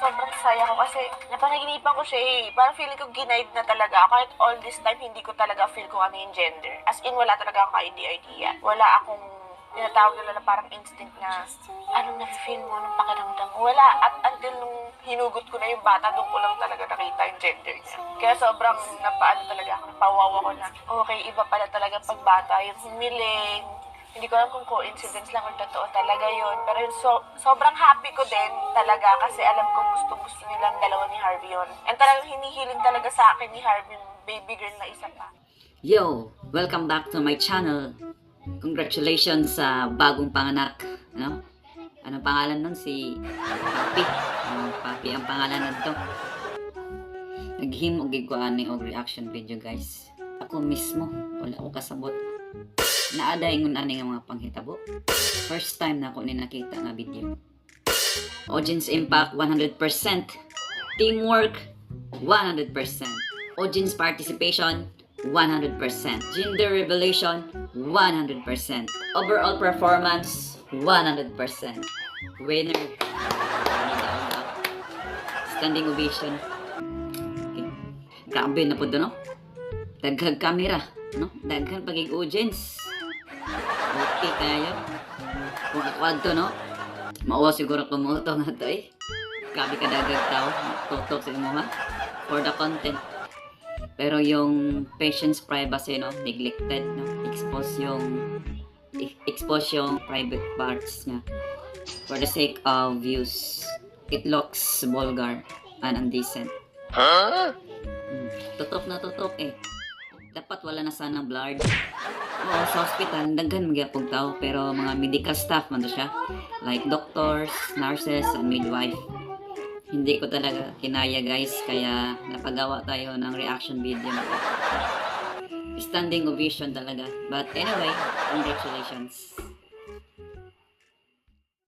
Sobrang saya ko kasi napanaginipan ko siya eh. Parang feeling ko ginaid na talaga. Kahit all this time, hindi ko talaga feel kung ano yung gender. As in, wala talaga akong idea. Wala akong tinatawag nila na parang instinct na anong na-feel mo, anong pakiramdam mo. Wala. At until nung hinugot ko na yung bata, doon ko lang talaga nakita yung gender niya. Kaya sobrang napaano talaga ako, napawawa ko na, okay, iba pala talaga pag bata, yung humiling. Hindi ko alam kung coincidence lang or totoo talaga yun. Pero yun, sobrang happy ko din talaga kasi alam ko gusto nilang dalawa ni Harvey yun. And talagang hinihiling talaga sa akin ni Harvey yung baby girl na isa pa. Yo! Welcome back to my channel. Congratulations sa bagong panganak. Ano? Anong pangalan nun? Si Papi. Papi ang pangalan nito. Naghimo gid ko ani og reaction video, guys. Ako mismo wala ko kasabot. Naada ingon ani nga mga panghitabo. First time na ako ni nakita nga video. Audience impact 100%. Teamwork 100%. Audience participation 100%. Gender revelation 100%. Overall performance 100%. Winner. Standing ovation. Okay. Grabe na po doon, no? Daghang camera, no? Daghang pagig audience. Okay kayo. Kung akwadto, no? Mauwa siguro kumuto nga to eh. Grabe ka daghang tao. Tutok sa imo ha. For the content. Pero yung patient's privacy, no? Neglected, no? Expose yung private parts niya. For the sake of views. It looks vulgar and indecent. Huh? Tutok na tutok eh. Dapat wala na sanang blurred. Oo, sa hospital, daghan magyapong tao, pero mga medical staff man to siya. Like doctors, nurses, and midwife. Hindi ko talaga kinaya, guys, kaya napagawa tayo ng reaction video na to. Standing ovation talaga. But anyway, congratulations.